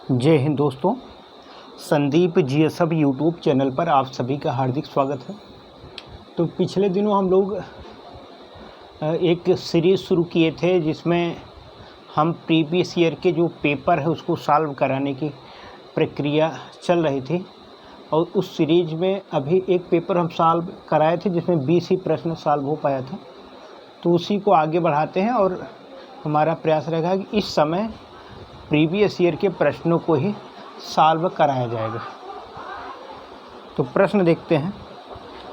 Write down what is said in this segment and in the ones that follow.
जय हिंद दोस्तों, Sandeep GSF YouTube channel पर आप सभी का हार्दिक स्वागत है। तो पिछले दिनों हम लोग एक सीरीज़ शुरू किए थे जिसमें हम प्रीवियस ईयर के जो पेपर है उसको सॉल्व कराने की प्रक्रिया चल रही थी। और उस सीरीज में अभी एक पेपर हम सॉल्व कराए थे जिसमें 20 ही प्रश्न सॉल्व हो पाया था। तो उसी को आगे बढ़ाते हैं और हमारा प्रयास रहेगा कि इस समय प्रीवियस ईयर के प्रश्नों को ही सॉल्व कराया जाएगा। तो प्रश्न देखते हैं।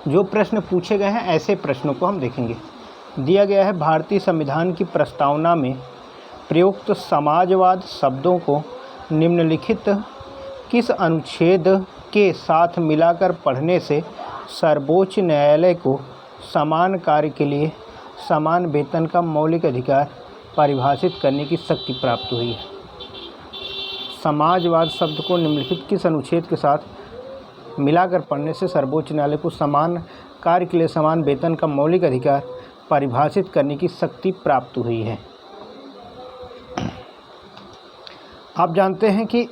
जो प्रश्न पूछे गए हैं ऐसे प्रश्नों को हम देखेंगे। दिया गया है, भारतीय संविधान की प्रस्तावना में प्रयुक्त समाजवाद शब्दों को निम्नलिखित किस अनुच्छेद के साथ मिलाकर पढ़ने से सर्वोच्च न्यायालय को समान कार्य के लिए समान वेतन का मौलिक अधिकार परिभाषित करने की शक्ति प्राप्त हुई है। समाजवाद शब्द को निम्नलिखित किस अनुच्छेद के साथ मिलाकर पढ़ने से सर्वोच्च न्यायालय को समान कार्य के लिए समान वेतन का मौलिक अधिकार परिभाषित करने की शक्ति प्राप्त हुई है। आप जानते हैं कि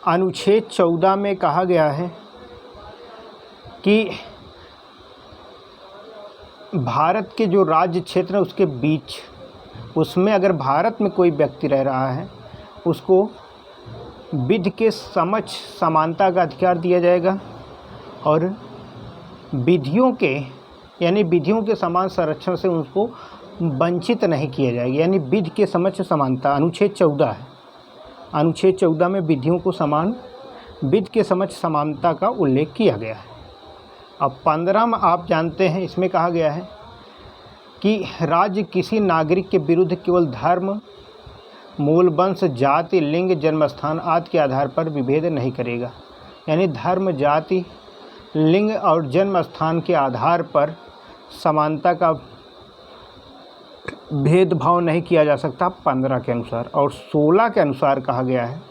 अनुच्छेद 14 में कहा गया है कि भारत के जो राज्य क्षेत्र है उसके बीच, उसमें अगर भारत में कोई व्यक्ति रह रहा है उसको विधि के समक्ष समानता का अधिकार दिया जाएगा और विधियों के समान संरक्षण से उसको वंचित नहीं किया जाएगा। यानी विधि के समक्ष समानता अनुच्छेद 14 है। अनुच्छेद 14 में विधियों को विधि के समक्ष समानता का उल्लेख किया गया है। अब 15 में आप जानते हैं, इसमें कहा गया है कि राज्य किसी नागरिक के विरुद्ध केवल धर्म, मूल वंश, जाति, लिंग, जन्मस्थान आदि के आधार पर विभेद नहीं करेगा। यानी धर्म, जाति, लिंग और जन्म स्थान के आधार पर समानता का भेदभाव नहीं किया जा सकता 15 के अनुसार। और 16 के अनुसार कहा गया है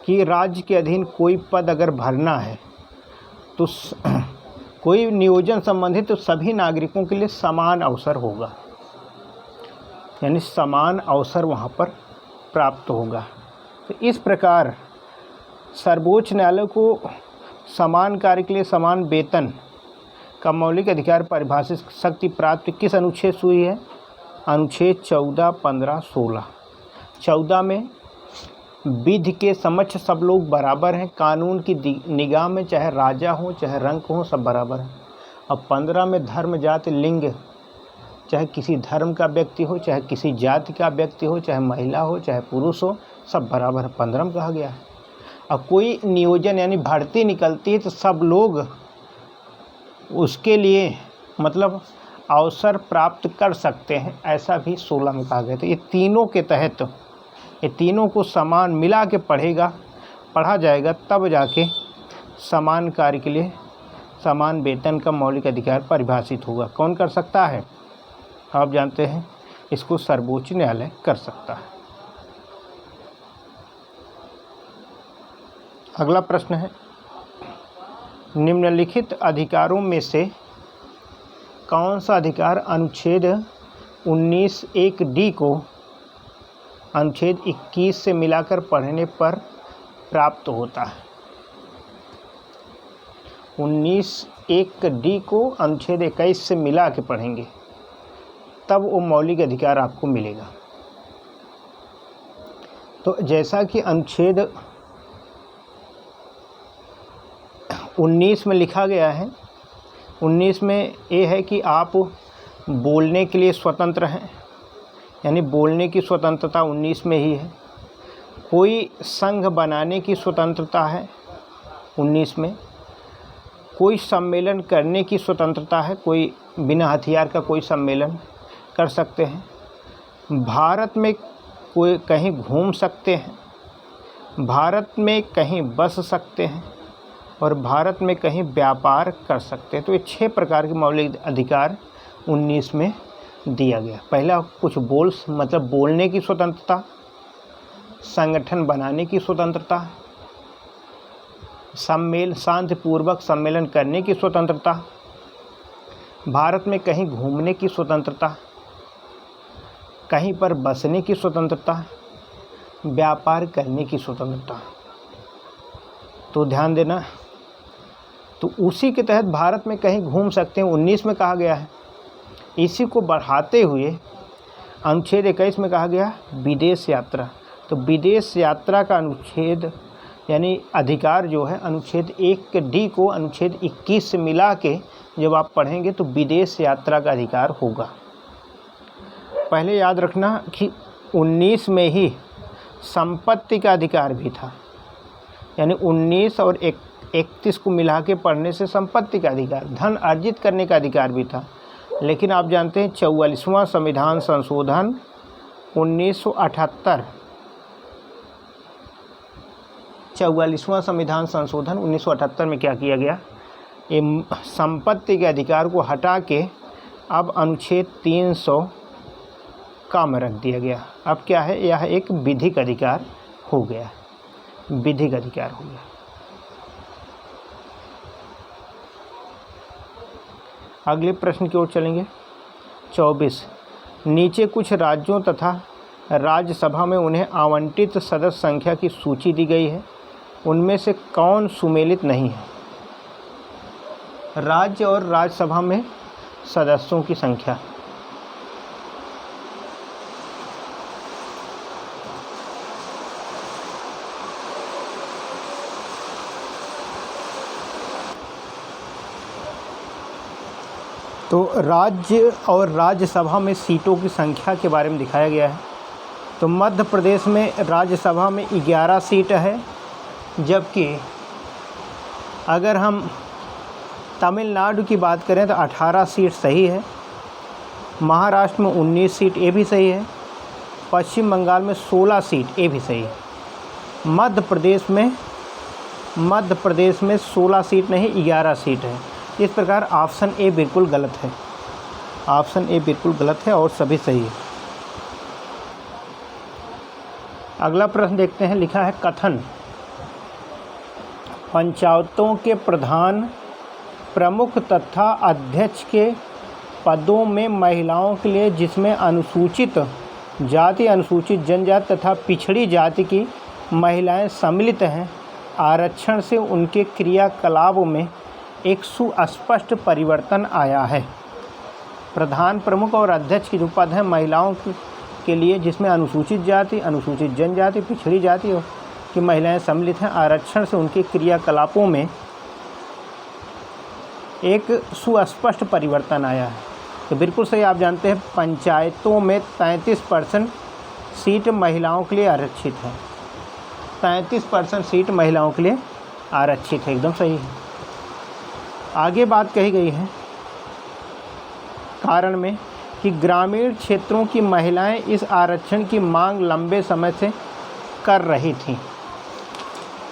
कि राज्य के अधीन कोई पद अगर भरना है तो कोई नियोजन संबंधित तो सभी नागरिकों के लिए समान अवसर होगा। यानी समान अवसर वहाँ पर प्राप्त होगा। तो इस प्रकार सर्वोच्च न्यायालय को समान कार्य के लिए समान वेतन का मौलिक अधिकार परिभाषित शक्ति प्राप्त किस अनुच्छेद से हुई है? अनुच्छेद 14, 15, 16। 14 में विधि के समक्ष सब लोग बराबर हैं, कानून की निगाह में चाहे राजा हो चाहे रंक हो सब बराबर हैं। अब 15 में धर्म, जाति, लिंग, चाहे किसी धर्म का व्यक्ति हो चाहे किसी जाति का व्यक्ति हो, चाहे महिला हो चाहे पुरुष हो, सब बराबर है, 15 में कहा गया है। अब कोई नियोजन यानी भर्ती निकलती है तो सब लोग उसके लिए मतलब अवसर प्राप्त कर सकते हैं, ऐसा भी 16 में कहा गया था। ये तीनों के तहत ये तीनों को समान मिला के पढ़ा जाएगा, तब जाके समान कार्य के लिए समान वेतन का मौलिक अधिकार परिभाषित होगा। कौन कर सकता है? आप जानते हैं, इसको सर्वोच्च न्यायालय कर सकता है। अगला प्रश्न है, निम्नलिखित अधिकारों में से कौन सा अधिकार अनुच्छेद 19(1)(d) को अनुच्छेद 21 से मिलाकर पढ़ने पर प्राप्त होता है? 19(1)(d) को अनुच्छेद 21 से मिला के पढ़ेंगे तब वो मौलिक अधिकार आपको मिलेगा। तो जैसा कि अनुच्छेद 19 में लिखा गया है, 19 में ये है कि आप बोलने के लिए स्वतंत्र हैं, यानी बोलने की स्वतंत्रता 19 में ही है। कोई संघ बनाने की स्वतंत्रता है 19 में। कोई सम्मेलन करने की स्वतंत्रता है, कोई बिना हथियार का कोई सम्मेलन कर सकते हैं। भारत में कोई कहीं घूम सकते हैं, भारत में कहीं बस सकते हैं और भारत में कहीं व्यापार कर सकते हैं। तो ये 6 प्रकार के मौलिक अधिकार 19 में दिया गया। पहला कुछ मतलब बोलने की स्वतंत्रता, संगठन बनाने की स्वतंत्रता, शांतिपूर्वक सम्मेलन करने की स्वतंत्रता, भारत में कहीं घूमने की स्वतंत्रता, कहीं पर बसने की स्वतंत्रता, व्यापार करने की स्वतंत्रता। तो ध्यान देना, तो उसी के तहत भारत में कहीं घूम सकते हैं, 19 में कहा गया है। इसी को बढ़ाते हुए अनुच्छेद 21 में कहा गया विदेश यात्रा। तो विदेश यात्रा का अनुच्छेद यानी अधिकार जो है अनुच्छेद 1D को अनुच्छेद 21 से मिला के जब आप पढ़ेंगे तो विदेश यात्रा का अधिकार होगा। पहले याद रखना कि 19 में ही संपत्ति का अधिकार भी था, यानी 19 और 31 को मिला के पढ़ने से संपत्ति का अधिकार, धन अर्जित करने का अधिकार भी था। लेकिन आप जानते हैं 44वां संविधान संशोधन 1978, 44वां संविधान संशोधन 1978 में क्या किया गया, ये संपत्ति के अधिकार को हटा के अब अनुच्छेद 300 कम रख दिया गया। अब क्या है, यह एक विधिक अधिकार हो गया, विधिक अधिकार हो गया। अगले प्रश्न की ओर चलेंगे। 24, नीचे कुछ राज्यों तथा राज्यसभा में उन्हें आवंटित सदस्य संख्या की सूची दी गई है, उनमें से कौन सुमेलित नहीं है। राज्य और राज्यसभा में सदस्यों की संख्या, तो राज्य और राज्यसभा में सीटों की संख्या के बारे में दिखाया गया है। तो मध्य प्रदेश में राज्यसभा में 11 सीट है, जबकि अगर हम तमिलनाडु की बात करें तो 18 सीट सही है। महाराष्ट्र में 19 सीट, ये भी सही है। पश्चिम बंगाल में 16 सीट, ये भी सही है। मध्य प्रदेश में 16 सीट नहीं 11 सीट है। इस प्रकार ऑप्शन ए बिल्कुल गलत है, ऑप्शन ए बिल्कुल गलत है और सभी सही है। अगला प्रश्न देखते हैं, लिखा है कथन, पंचायतों के प्रधान, प्रमुख तथा अध्यक्ष के पदों में महिलाओं के लिए जिसमें अनुसूचित जाति, अनुसूचित जनजाति तथा पिछड़ी जाति की महिलाएं सम्मिलित हैं, आरक्षण से उनके क्रियाकलापों में एक सुस्पष्ट परिवर्तन आया है। प्रधान, प्रमुख और अध्यक्ष के जो पद हैं महिलाओं के लिए जिसमें अनुसूचित जाति, अनुसूचित जनजाति, पिछड़ी जाति की महिलाएं सम्मिलित हैं, आरक्षण से उनके क्रियाकलापों में एक सुस्पष्ट परिवर्तन आया है। तो बिल्कुल सही, आप जानते हैं पंचायतों में 33% सीट महिलाओं के लिए आरक्षित है, 33% सीट महिलाओं के लिए आरक्षित है, एकदम सही है। आगे बात कही गई है कारण में कि ग्रामीण क्षेत्रों की महिलाएं इस आरक्षण की मांग लंबे समय से कर रही थीं।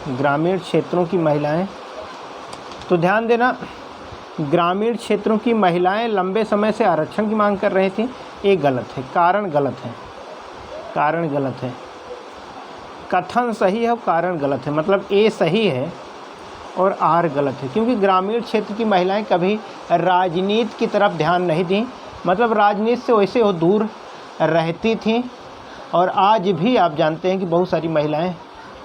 ग्रामीण क्षेत्रों की महिलाएं, तो ध्यान देना, ग्रामीण क्षेत्रों की महिलाएं लंबे समय से आरक्षण की मांग कर रही थीं, ये गलत है, कारण गलत है, कारण गलत है। कथन सही है और कारण गलत है, मतलब ए सही है और आर गलत है, क्योंकि ग्रामीण क्षेत्र की महिलाएं कभी राजनीति की तरफ ध्यान नहीं दी, मतलब राजनीति से वैसे वो दूर रहती थीं। और आज भी आप जानते हैं कि बहुत सारी महिलाएं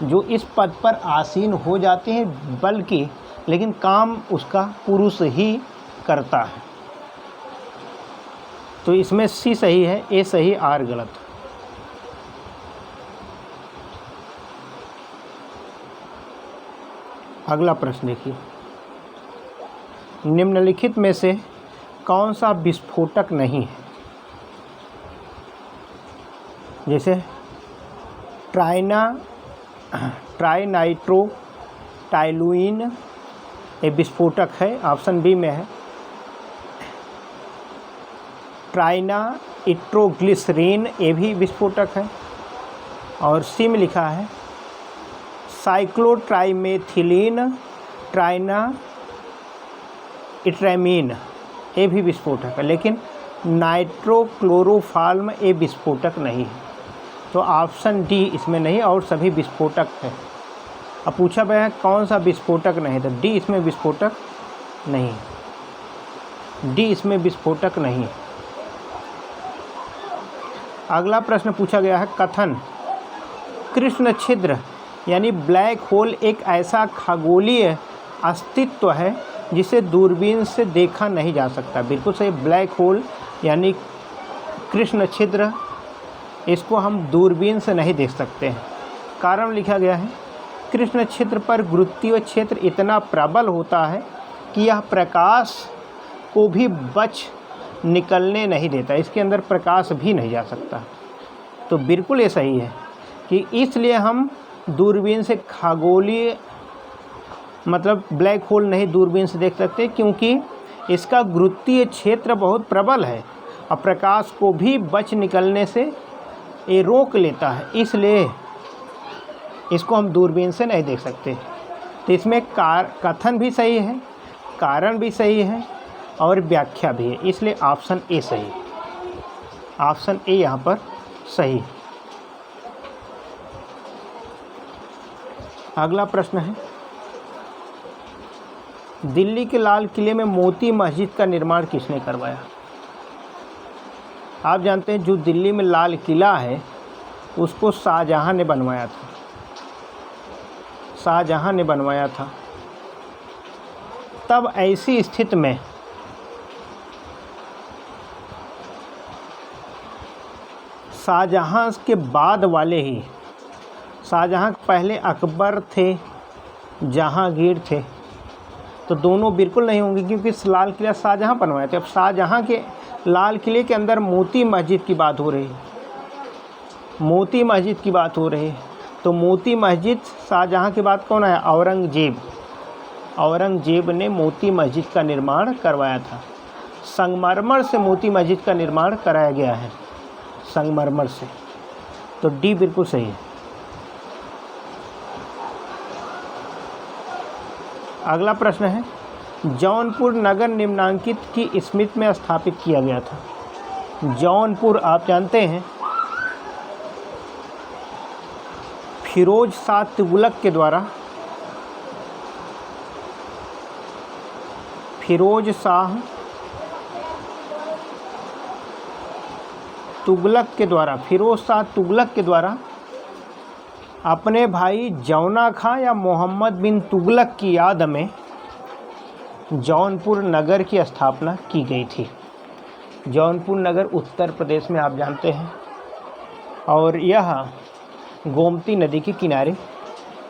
जो इस पद पर आसीन हो जाती हैं, बल्कि लेकिन काम उसका पुरुष ही करता है। तो इसमें सी सही है, ए सही, आर गलत। अगला प्रश्न देखिए, निम्नलिखित में से कौन सा विस्फोटक नहीं है। जैसे ट्राइनाइट्रो टाइलुइन ये विस्फोटक है, ऑप्शन बी में है। ट्राइनाइट्रोग्लिसरीन ये भी विस्फोटक है, और सी में लिखा है साइक्लोट्राइमेथिलीन ट्राइनाइट्रामीन ये भी विस्फोटक है, लेकिन नाइट्रोक्लोरोफॉर्म ये विस्फोटक नहीं है। तो ऑप्शन डी इसमें नहीं, और सभी विस्फोटक है। अब पूछा गया है कौन सा विस्फोटक नहीं, तो डी इसमें विस्फोटक नहीं, डी इसमें विस्फोटक नहीं। अगला प्रश्न पूछा गया है कथन कृष्ण छिद्र यानी ब्लैक होल एक ऐसा खगोलीय अस्तित्व है जिसे दूरबीन से देखा नहीं जा सकता। बिल्कुल सही, ब्लैक होल यानी कृष्ण छिद्र, इसको हम दूरबीन से नहीं देख सकते हैं। कारण लिखा गया है, कृष्ण छिद्र पर गुरुत्वीय क्षेत्र इतना प्रबल होता है कि यह प्रकाश को भी बच निकलने नहीं देता, इसके अंदर प्रकाश भी नहीं जा सकता। तो बिल्कुल ये सही है कि इसलिए हम दूरबीन से खगोलीय मतलब ब्लैक होल नहीं दूरबीन से देख सकते, क्योंकि इसका गुरुत्वीय क्षेत्र बहुत प्रबल है और प्रकाश को भी बच निकलने से ये रोक लेता है, इसलिए इसको हम दूरबीन से नहीं देख सकते। तो इसमें कथन भी सही है, कारण भी सही है और व्याख्या भी है, इसलिए ऑप्शन ए सही, ऑप्शन ए यहाँ पर सही। अगला प्रश्न है, दिल्ली के लाल किले में मोती मस्जिद का निर्माण किसने करवाया? आप जानते हैं जो दिल्ली में लाल किला है उसको शाहजहां ने बनवाया था, शाहजहां ने बनवाया था। तब ऐसी स्थिति में शाहजहां के बाद वाले ही, शाहजहां पहले अकबर थे, जहांगीर थे, तो दोनों बिल्कुल नहीं होंगे क्योंकि लाल किला शाहजहां बनवाए थे। अब शाहजहां के लाल किले के अंदर मोती मस्जिद की बात हो रही है, मोती मस्जिद की बात हो रही है, तो मोती मस्जिद शाहजहां के बाद कौन आया? औरंगजेब। औरंगजेब ने मोती मस्जिद का निर्माण करवाया था। संगमरमर से मोती मस्जिद का निर्माण कराया गया है, संगमरमर से। तो डी बिल्कुल सही है। अगला प्रश्न है, जौनपुर नगर निम्नांकित की स्मृति में स्थापित किया गया था। जौनपुर आप जानते हैं फिरोज शाह तुगलक के द्वारा, फिरोज शाह तुगलक के द्वारा अपने भाई जौना खां या मोहम्मद बिन तुगलक की याद में जौनपुर नगर की स्थापना की गई थी। जौनपुर नगर उत्तर प्रदेश में आप जानते हैं और यह गोमती नदी के किनारे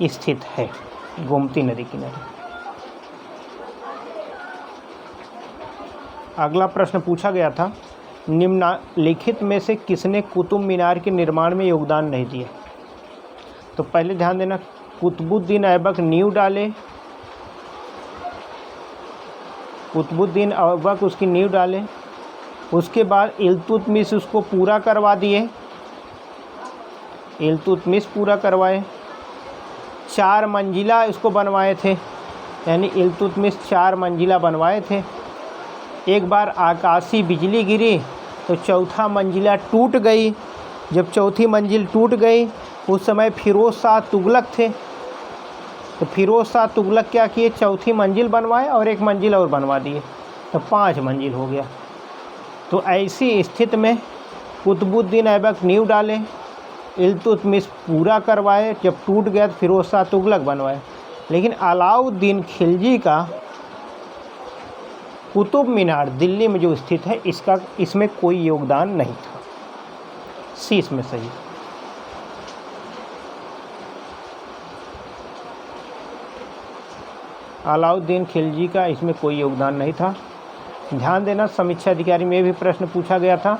स्थित है, गोमती नदी किनारे। अगला प्रश्न पूछा गया था, निम्नलिखित में से किसने कुतुब मीनार के निर्माण में योगदान नहीं दिया? तो पहले ध्यान देना, कुतुबुद्दीन ऐबक नींव डाले, कुतुबुद्दीन ऐबक उसकी नींव डाले, उसके बाद इल्तुतमिश उसको पूरा करवा दिए, इल्तुतमिश पूरा करवाए, 4 मंजिला इसको बनवाए थे, यानी इल्तुतमिश 4 मंजिला बनवाए थे। एक बार आकाशी बिजली गिरी तो चौथा मंजिला टूट गई। जब चौथी मंजिल टूट गई उस समय फिरोज शाह तुगलक थे, तो फिरोज शाह तुगलक क्या किए, चौथी मंजिल बनवाए और 1 मंजिल और बनवा दिए, तो 5 मंजिल हो गया। तो ऐसी स्थिति में कुतुबुद्दीन ऐबक नींव डाले, इल्तुतमिश पूरा करवाए, जब टूट गया तो फिरोज शाह तुगलक बनवाए। लेकिन अलाउद्दीन खिलजी का कुतुब मीनार दिल्ली में जो स्थित है इसमें कोई योगदान नहीं था। सी इसमें सही। अलाउद्दीन खिलजी का इसमें कोई योगदान नहीं था। ध्यान देना, समीक्षा अधिकारी में भी प्रश्न पूछा गया था,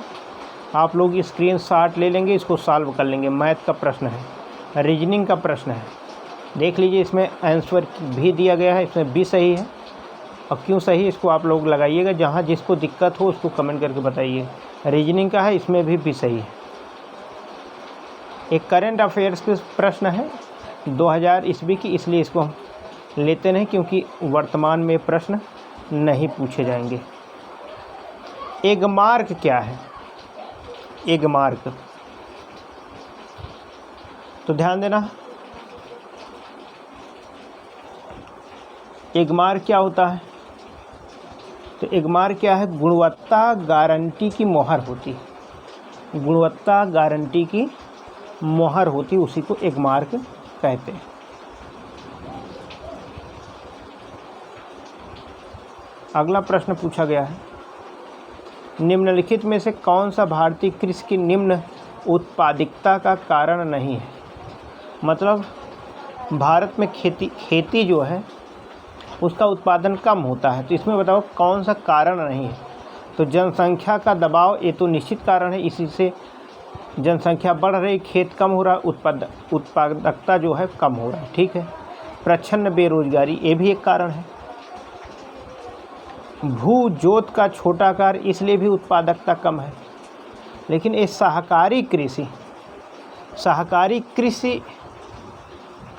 आप लोग स्क्रीनशॉट ले लेंगे, इसको सॉल्व कर लेंगे। मैथ का प्रश्न है, रीजनिंग का प्रश्न है, देख लीजिए, इसमें आंसर भी दिया गया है, इसमें भी सही है और क्यों सही इसको आप लोग लगाइएगा, जहाँ जिसको दिक्कत हो उसको कमेंट करके बताइए। रीजनिंग का है, इसमें भी सही है। एक करंट अफेयर्स के प्रश्न है 2000 ईस्वी की, इसलिए इसको हम लेते नहीं क्योंकि वर्तमान में प्रश्न नहीं पूछे जाएंगे। एगमार्क क्या है? एगमार्क, तो ध्यान देना, एगमार्क क्या होता है? तो एगमार्क क्या है? गुणवत्ता गारंटी की मोहर होती है, गुणवत्ता गारंटी की मोहर होती उसी को एग मार्क कहते हैं। अगला प्रश्न पूछा गया है, निम्नलिखित में से कौन सा भारतीय कृषि की निम्न उत्पादकता का कारण नहीं है। मतलब भारत में खेती जो है उसका उत्पादन कम होता है, तो इसमें बताओ कौन सा कारण नहीं है। तो जनसंख्या का दबाव ये तो निश्चित कारण है, इसी से जनसंख्या बढ़ रही, खेत कम हो रहा, उत्पादकता जो है कम हो रहा है। ठीक है। प्रच्छन्न बेरोजगारी ये भी एक कारण है। भू जोत का छोटा आकार इसलिए भी उत्पादकता कम है। लेकिन ये सहकारी कृषि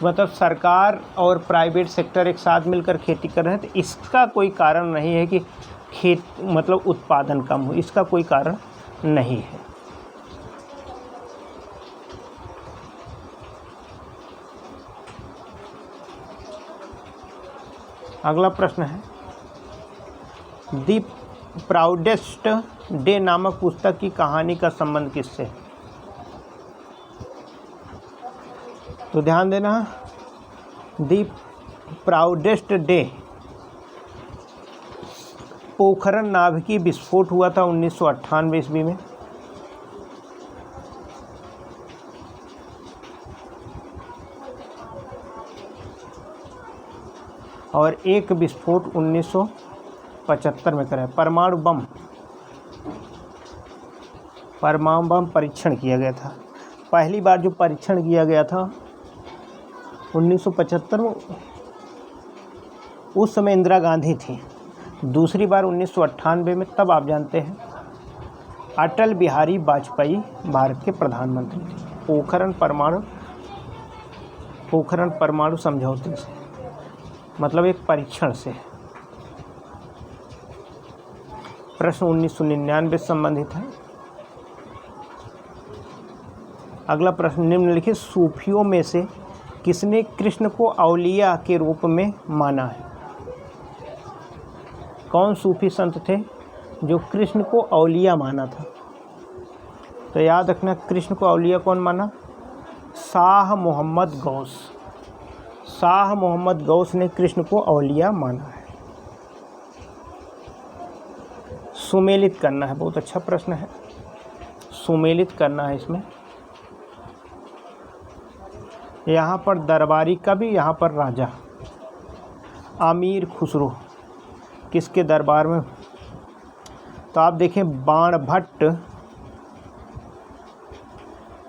मतलब सरकार और प्राइवेट सेक्टर एक साथ मिलकर खेती कर रहे हैं, तो इसका कोई कारण नहीं है कि मतलब उत्पादन कम हो, इसका कोई कारण नहीं है। अगला प्रश्न है, दी प्राउडेस्ट डे नामक पुस्तक की कहानी का संबंध किससे है। तो ध्यान देना, दी प्राउडेस्ट डे पोखरण नाभिकीय विस्फोट हुआ था 1998 ईस्वी में। और एक विस्फोट 1975 में करा है। परमाणु बम परीक्षण किया गया था। पहली बार जो परीक्षण किया गया था 1975 में, उस समय इंदिरा गांधी थी। दूसरी बार 1998 में, तब आप जानते हैं अटल बिहारी वाजपेयी भारत के प्रधानमंत्री थे। पोखरण परमाणु समझौते से, मतलब एक परीक्षण से। प्रश्न 1999 से संबंधित है। अगला प्रश्न, निम्नलिखित सूफियों में से किसने कृष्ण को औलिया के रूप में माना है। कौन सूफी संत थे जो कृष्ण को औलिया माना था। तो याद रखना, कृष्ण को औलिया कौन माना, शाह मोहम्मद गौस ने कृष्ण को औलिया माना है। सुमेलित करना है, बहुत अच्छा प्रश्न है, सुमेलित करना है इसमें। यहाँ पर दरबारी कवि, यहाँ पर राजा। अमीर खुसरो किसके दरबार में। तो आप देखें,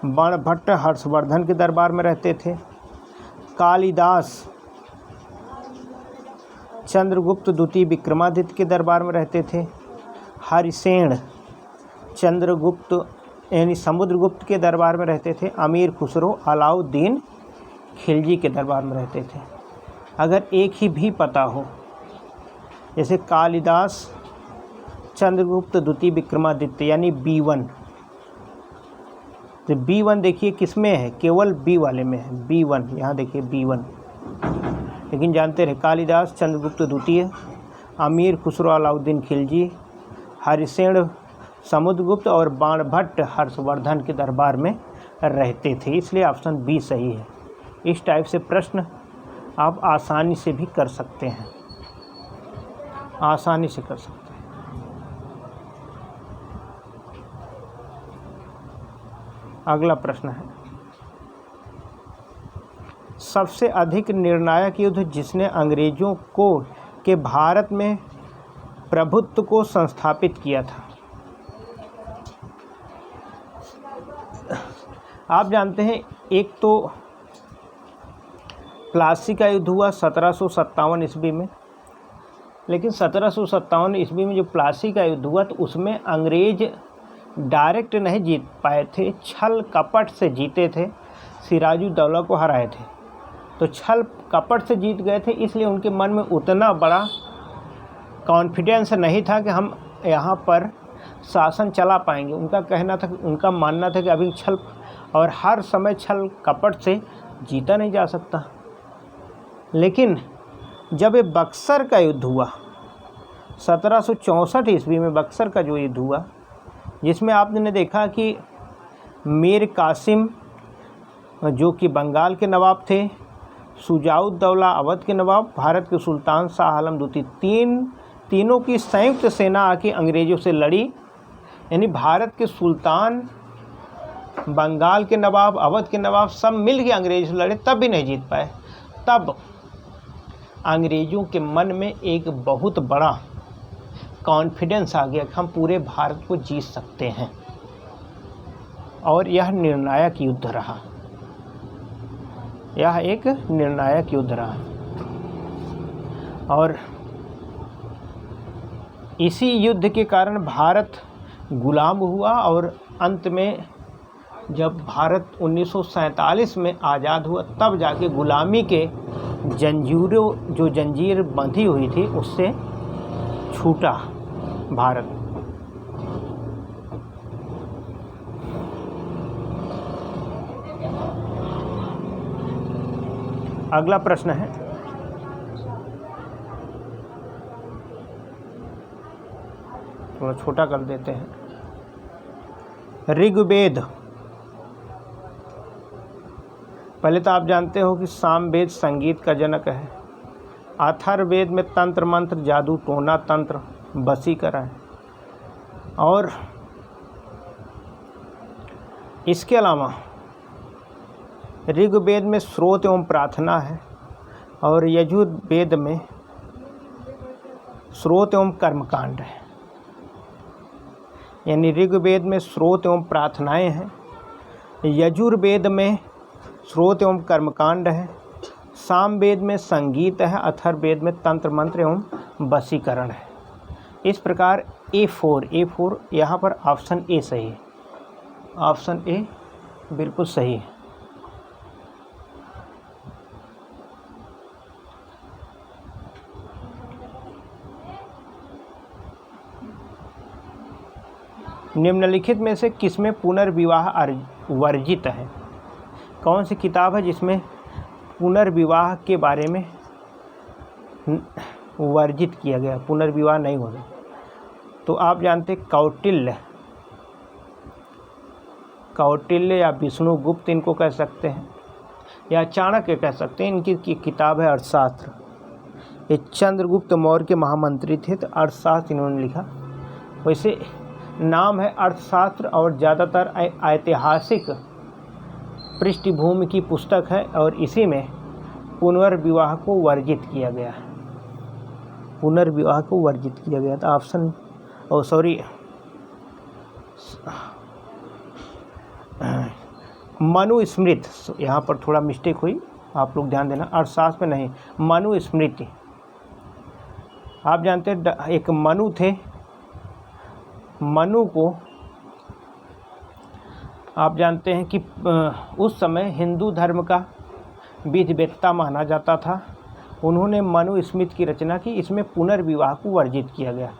बाणभट्ट हर्षवर्धन के दरबार में रहते थे। कालिदास चंद्रगुप्त द्वितीय विक्रमादित्य के दरबार में रहते थे। हरिसेन चंद्रगुप्त यानी समुद्रगुप्त के दरबार में रहते थे। अमीर खुसरो अलाउद्दीन खिलजी के दरबार में रहते थे। अगर एक ही भी पता हो, जैसे कालिदास चंद्रगुप्त द्वितीय विक्रमादित्य यानी B1, तो B1 देखिए किस में है, केवल B वाले में है, B1, यहाँ देखिए B1। लेकिन जानते रहे, कालिदास चंद्रगुप्त द्वितीय, अमीर खुसरो अलाउद्दीन खिलजी, हरिसेन समुद्रगुप्त और बाणभट्ट हर्षवर्धन के दरबार में रहते थे। इसलिए ऑप्शन बी सही है। इस टाइप से प्रश्न आप आसानी से भी कर सकते हैं, आसानी से कर सकते हैं। अगला प्रश्न है, सबसे अधिक निर्णायक युद्ध जिसने अंग्रेजों को के भारत में प्रभुत्व को संस्थापित किया था। आप जानते हैं, एक तो प्लासी का युद्ध हुआ 1757 ईस्वी में। लेकिन 1757 ईस्वी में जो प्लासी का युद्ध हुआ, तो उसमें अंग्रेज डायरेक्ट नहीं जीत पाए थे, छल कपट से जीते थे, सिराजुद्दौला को हराए थे। तो छल कपट से जीत गए थे, इसलिए उनके मन में उतना बड़ा कॉन्फिडेंस नहीं था कि हम यहाँ पर शासन चला पाएंगे। उनका मानना था कि अभी छल और हर समय छल कपट से जीता नहीं जा सकता। लेकिन जब ये बक्सर का युद्ध हुआ 1764 ईस्वी में, बक्सर का जो युद्ध हुआ, जिसमें आपने देखा कि मीर कासिम जो कि बंगाल के नवाब थे, शुजाउद्दौला अवध के नवाब, भारत के सुल्तान शाह आलम द्वितीय, तीनों की संयुक्त सेना आके अंग्रेज़ों से लड़ी। यानी भारत के सुल्तान, बंगाल के नवाब, अवध के नवाब सब मिल के अंग्रेज़ों से लड़े, तब भी नहीं जीत पाए। तब अंग्रेज़ों के मन में एक बहुत बड़ा कॉन्फिडेंस आ गया कि हम पूरे भारत को जीत सकते हैं, और यह निर्णायक युद्ध रहा। यह एक निर्णायक युद्ध रहा, और इसी युद्ध के कारण भारत गुलाम हुआ, और अंत में जब भारत 1947 में आज़ाद हुआ, तब जाके गुलामी के जंजीर बंधी हुई थी उससे छूटा भारत। अगला प्रश्न है, थोड़ा छोटा कर देते हैं। ऋग्वेद, पहले तो आप जानते हो कि सामवेद संगीत का जनक है। अथर्ववेद में तंत्र मंत्र, जादू टोना तंत्र, वशीकरण है। और इसके अलावा ऋग्वेद में स्रोत एवं प्रार्थना है, और यजुर्वेद में स्रोत एवं कर्मकांड है। यानी ऋग्वेद में स्रोत एवं प्रार्थनाएं हैं, यजुर्वेद में स्रोत एवं कर्मकांड है, सामवेद में संगीत है, अथर्ववेद में तंत्र मंत्र एवं वशीकरण है। इस प्रकार A4 यहाँ पर ऑप्शन ए सही है। ऑप्शन ए बिल्कुल सही है। निम्नलिखित में से किसमें पुनर्विवाह वर्जित है? कौन सी किताब है जिसमें पुनर्विवाह के बारे में वर्जित किया गया, पुनर्विवाह नहीं होगा? तो आप जानते कौटिल्य या विष्णुगुप्त इनको कह सकते हैं, या चाणक्य कह सकते हैं। इनकी किताब है अर्थशास्त्र। ये चंद्रगुप्त मौर्य के महामंत्री थे, तो अर्थशास्त्र इन्होंने लिखा। वैसे नाम है अर्थशास्त्र, और ज़्यादातर ऐतिहासिक पृष्ठभूमि की पुस्तक है, और इसी में पुनर्विवाह को वर्जित किया गया है। पुनर्विवाह को वर्जित किया गया था। ऑप्शन मनुस्मृति, यहाँ पर थोड़ा मिस्टेक हुई, आप लोग ध्यान देना। अर्थशास्त्र में नहीं, मनुस्मृति। आप जानते हैं एक मनु थे, मनु को आप जानते हैं कि उस समय हिंदू धर्म का विधिवेत्ता माना जाता था। उन्होंने मनुस्मृति की रचना की। इसमें पुनर्विवाह को वर्जित किया गया।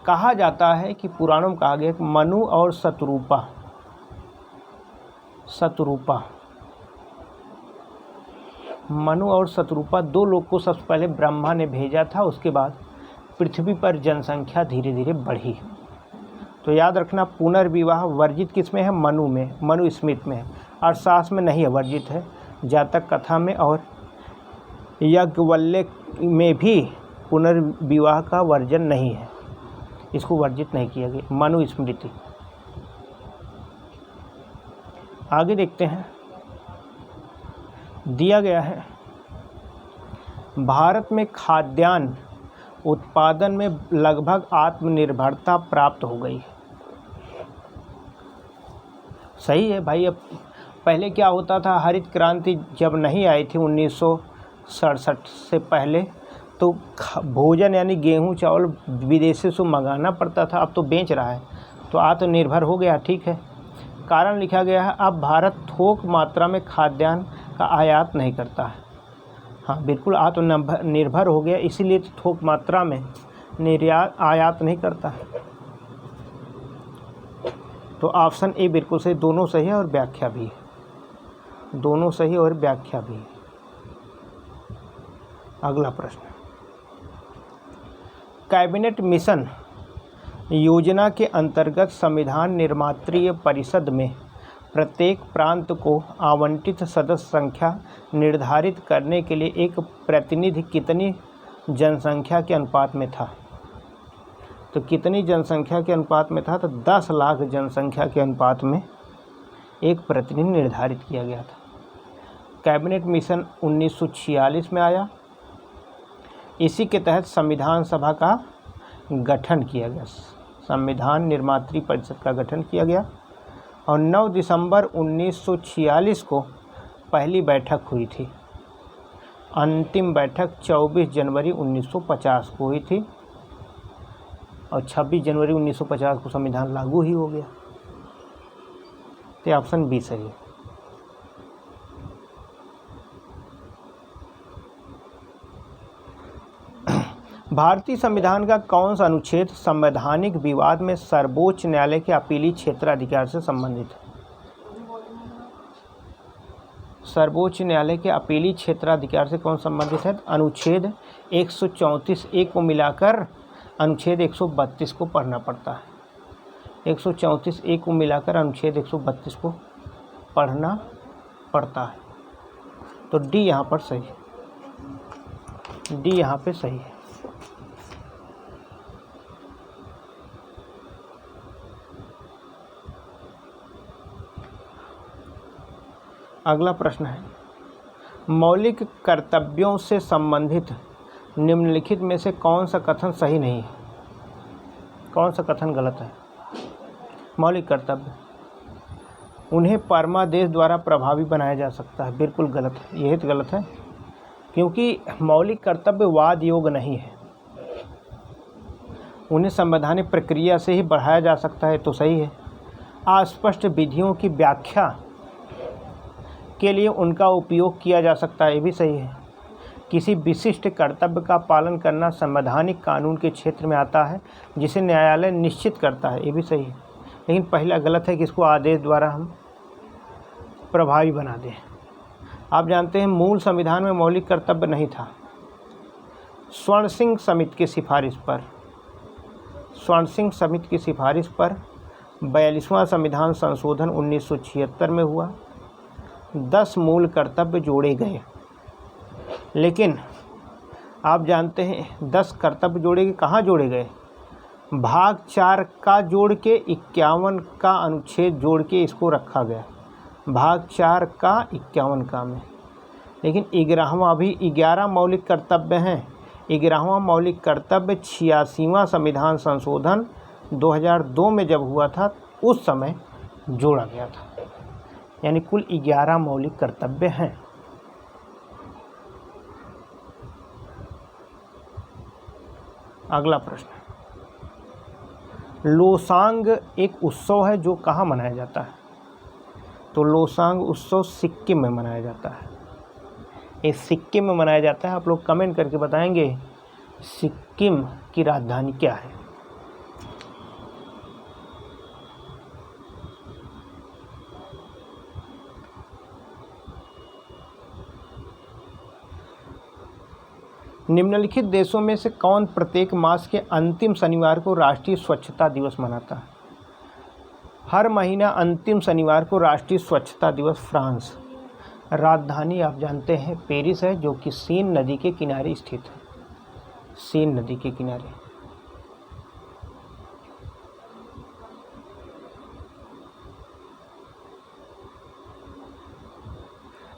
कहा जाता है कि पुराणों में कहा गया कि मनु और शतरूपा दो लोग को सबसे पहले ब्रह्मा ने भेजा था। उसके बाद पृथ्वी पर जनसंख्या धीरे धीरे बढ़ी। तो याद रखना, पुनर्विवाह वर्जित किस में है? मनु में, मनुस्मृति में है। अर्थशास्त्र में नहीं है, वर्जित है। जातक कथा में और याज्ञवल्क्य में भी पुनर्विवाह का वर्जन नहीं है, इसको वर्जित नहीं किया गया। मनुस्मृति। आगे देखते हैं, दिया गया है भारत में खाद्यान्न उत्पादन में लगभग आत्मनिर्भरता प्राप्त हो गई। सही है भाई। अब पहले क्या होता था, हरित क्रांति जब नहीं आई थी 1967 से पहले, तो भोजन यानी गेहूं चावल विदेशों से मंगाना पड़ता था। अब तो बेच रहा है, तो आत्मनिर्भर हो गया। ठीक है। कारण लिखा गया है, अब भारत थोक मात्रा में खाद्यान्न का आयात नहीं करता है। हाँ बिल्कुल, आत्मनिर्भर हो गया, इसीलिए थोक मात्रा में आयात नहीं करता है। तो ऑप्शन ए बिल्कुल सही। दोनों सही है और व्याख्या भी है। दोनों सही और व्याख्या भी है। अगला प्रश्न, कैबिनेट मिशन योजना के अंतर्गत संविधान निर्मात्रीय परिषद में प्रत्येक प्रांत को आवंटित सदस्य संख्या निर्धारित करने के लिए एक प्रतिनिधि कितनी जनसंख्या के अनुपात में था? तो कितनी जनसंख्या के अनुपात में था? तो 10 लाख जनसंख्या के अनुपात में एक प्रतिनिधि निर्धारित किया गया था। कैबिनेट मिशन 1946 में आया। इसी के तहत संविधान सभा का गठन किया गया, संविधान निर्मात्री परिषद का गठन किया गया और 9 दिसंबर 1946 को पहली बैठक हुई थी। अंतिम बैठक 24 जनवरी 1950 को हुई थी और 26 जनवरी 1950 को संविधान लागू ही हो गया। तो ऑप्शन बी सही है। भारतीय संविधान का कौन सा अनुच्छेद संवैधानिक विवाद में सर्वोच्च न्यायालय के अपीली क्षेत्राधिकार से संबंधित है? सर्वोच्च न्यायालय के अपीली क्षेत्राधिकार से कौन संबंधित है? अनुच्छेद 134 ए को मिलाकर अनुच्छेद 132 को पढ़ना पड़ता है। 134 ए को मिलाकर अनुच्छेद 132 को पढ़ना पड़ता है। तो डी यहाँ पर सही है। डी यहाँ पे सही है। अगला प्रश्न है, मौलिक कर्तव्यों से संबंधित निम्नलिखित में से कौन सा कथन सही नहीं है? कौन सा कथन गलत है? मौलिक कर्तव्य, उन्हें परमादेश द्वारा प्रभावी बनाया जा सकता है, बिल्कुल गलत है। यह तो गलत है क्योंकि मौलिक कर्तव्य वाद योग नहीं है। उन्हें संवैधानिक प्रक्रिया से ही बढ़ाया जा सकता है, तो सही है। अस्पष्ट विधियों की व्याख्या के लिए उनका उपयोग किया जा सकता है, ये भी सही है। किसी विशिष्ट कर्तव्य का पालन करना संवैधानिक कानून के क्षेत्र में आता है जिसे न्यायालय निश्चित करता है, ये भी सही है। लेकिन पहला गलत है कि इसको आदेश द्वारा हम प्रभावी बना दें। आप जानते हैं मूल संविधान में मौलिक कर्तव्य नहीं था। स्वर्ण सिंह समिति की सिफारिश पर 42वां संविधान संशोधन 1976 में हुआ। 10 मूल कर्तव्य जोड़े गए, लेकिन आप जानते हैं 10 कर्तव्य जोड़े गए, कहाँ जोड़े गए? भाग 4 का जोड़ के 51 का अनुच्छेद जोड़ के इसको रखा गया, भाग 4 का 51 का में। लेकिन 11 मौलिक कर्तव्य हैं। 11वां मौलिक कर्तव्य 86वां संविधान संशोधन 2002 में जब हुआ था उस समय जोड़ा गया था। यानी कुल 11 मौलिक कर्तव्य हैं। अगला प्रश्न, लोसांग एक उत्सव है जो कहाँ मनाया जाता है? तो लोसांग उत्सव सिक्किम में मनाया जाता है। ये सिक्किम में मनाया जाता है। आप लोग कमेंट करके बताएंगे सिक्किम की राजधानी क्या है? निम्नलिखित देशों में से कौन प्रत्येक मास के अंतिम शनिवार को राष्ट्रीय स्वच्छता दिवस मनाता है? हर महीना अंतिम शनिवार को राष्ट्रीय स्वच्छता दिवस फ्रांस। राजधानी आप जानते हैं पेरिस है, जो कि सीन नदी के किनारे स्थित है। सीन नदी के किनारे।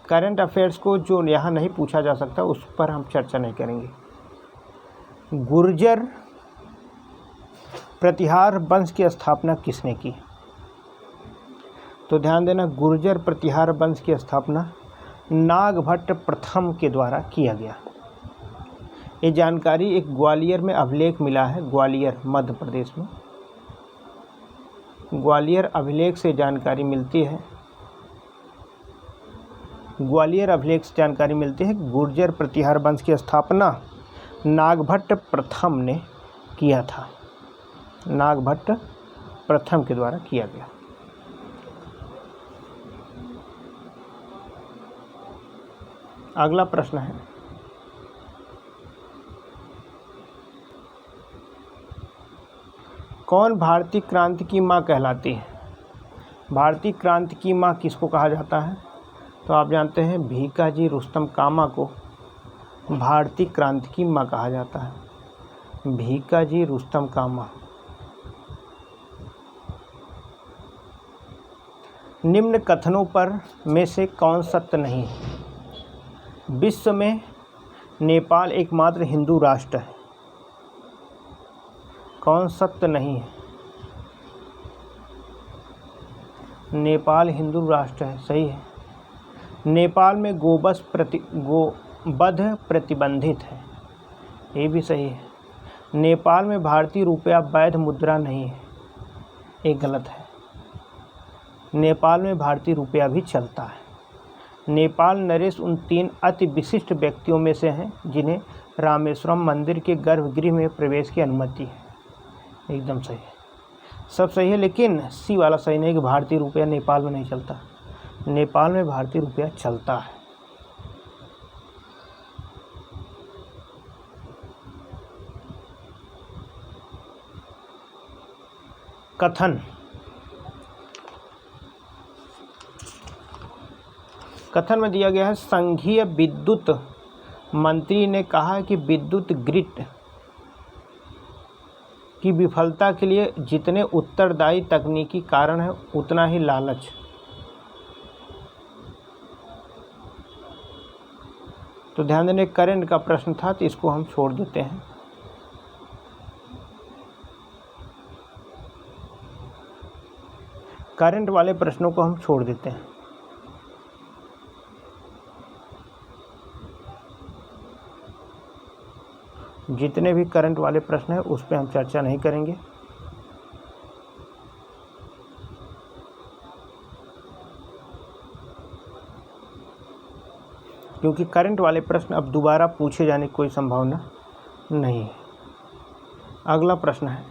करंट अफेयर्स को जो यहाँ नहीं पूछा जा सकता उस पर हम चर्चा नहीं करेंगे। गुर्जर प्रतिहार वंश की स्थापना किसने की? तो ध्यान देना, गुर्जर प्रतिहार वंश की स्थापना नागभट्ट प्रथम के द्वारा किया गया। ये जानकारी एक ग्वालियर में अभिलेख मिला है, ग्वालियर मध्य प्रदेश में। ग्वालियर अभिलेख से जानकारी मिलती है। ग्वालियर अभिलेख से जानकारी मिलती है गुर्जर प्रतिहार वंश की स्थापना नागभट्ट प्रथम ने किया था। नागभट्ट प्रथम के द्वारा किया गया। अगला प्रश्न है, कौन भारतीय क्रांति की मां कहलाती है? भारतीय क्रांति की माँ किसको कहा जाता है? तो आप जानते हैं भीकाजी रुस्तम कामा को भारतीय क्रांति की माँ कहा जाता है। भीकाजी रुस्तम कामा। निम्न कथनों पर में से कौन सत्य नहीं है? विश्व में नेपाल एकमात्र हिंदू राष्ट्र है। कौन सत्य नहीं है? नेपाल हिंदू राष्ट्र है, सही है। नेपाल में गोवध प्रतिबंधित है, ये भी सही है। नेपाल में भारतीय रुपया वैध मुद्रा नहीं है, ये गलत है। नेपाल में भारतीय रुपया भी चलता है। नेपाल नरेश उन 3 अति विशिष्ट व्यक्तियों में से हैं जिन्हें रामेश्वरम मंदिर के गर्भगृह में प्रवेश की अनुमति है। एकदम सही है, सब सही है, लेकिन सी वाला सही नहीं कि भारतीय रुपया नेपाल में नहीं चलता। नेपाल में भारतीय रुपया चलता है। कथन में दिया गया है, संघीय विद्युत मंत्री ने कहा कि विद्युत ग्रिड की विफलता के लिए जितने उत्तरदायी तकनीकी कारण है उतना ही लालच। तो ध्यान देने, करंट का प्रश्न था तो इसको हम छोड़ देते हैं। करंट वाले प्रश्नों को हम छोड़ देते हैं। जितने भी करंट वाले प्रश्न हैं उस पर हम चर्चा नहीं करेंगे। क्योंकि करंट वाले प्रश्न अब दोबारा पूछे जाने की कोई संभावना नहीं है। अगला प्रश्न है,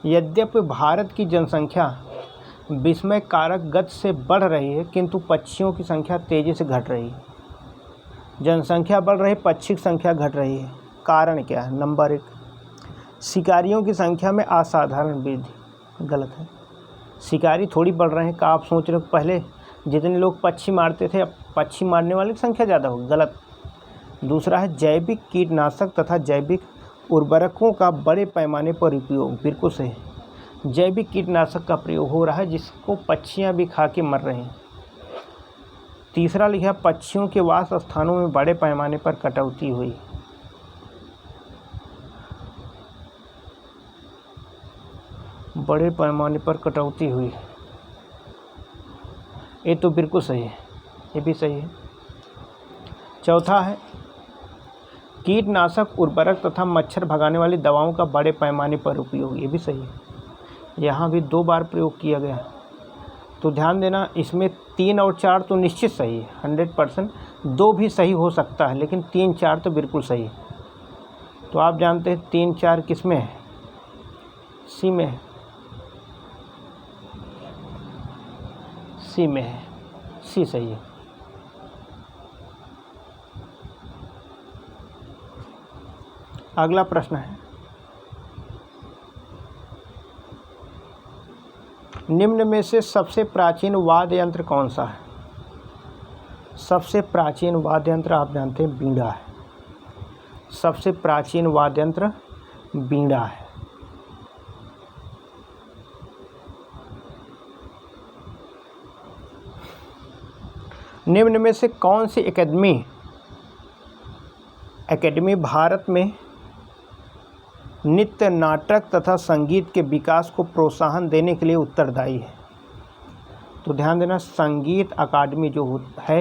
यद्यपि भारत की जनसंख्या विस्मयकारक गति से बढ़ रही है किंतु पक्षियों की संख्या तेज़ी से घट रही है। जनसंख्या बढ़ रही है, पक्षी की संख्या घट रही है। कारण क्या है? नंबर 1, शिकारियों की संख्या में असाधारण वृद्धि। गलत है, शिकारी थोड़ी बढ़ रहे हैं। का आप सोच रहे हो पहले जितने लोग पक्षी मारते थे अब पक्षी मारने वाले की संख्या ज़्यादा होगी? गलत। दूसरा है, जैविक कीटनाशक तथा जैविक उर्वरकों का बड़े पैमाने पर उपयोग। बिल्कुल सही, जैविक कीटनाशक का प्रयोग हो रहा है जिसको पक्षियाँ भी खा के मर रही हैं। तीसरा लिखा, पक्षियों के वास स्थानों में बड़े पैमाने पर कटौती हुई। बड़े पैमाने पर कटौती हुई, ये तो बिल्कुल सही है, ये भी सही है। चौथा है, कीटनाशक उर्वरक तथा मच्छर भगाने वाली दवाओं का बड़े पैमाने पर उपयोग। ये भी सही है, यहाँ भी 2 बार प्रयोग किया गया। तो ध्यान देना, इसमें 3 और 4 तो निश्चित सही है 100%। 2 भी सही हो सकता है लेकिन 3, 4 तो बिल्कुल सही है। तो आप जानते हैं 3, 4 किस में है? सी में है, सी में है, सी सही है। अगला प्रश्न है, निम्न में से सबसे प्राचीन वाद्य यंत्र कौन सा है? सबसे प्राचीन वाद्य यंत्र आप जानते हैं बीड़ा है। सबसे प्राचीन वाद्य यंत्र बीड़ा है। निम्न में से कौन सी एकेडमी भारत में नृत्य, नाटक तथा संगीत के विकास को प्रोत्साहन देने के लिए उत्तरदायी है? तो ध्यान देना, संगीत अकादमी जो है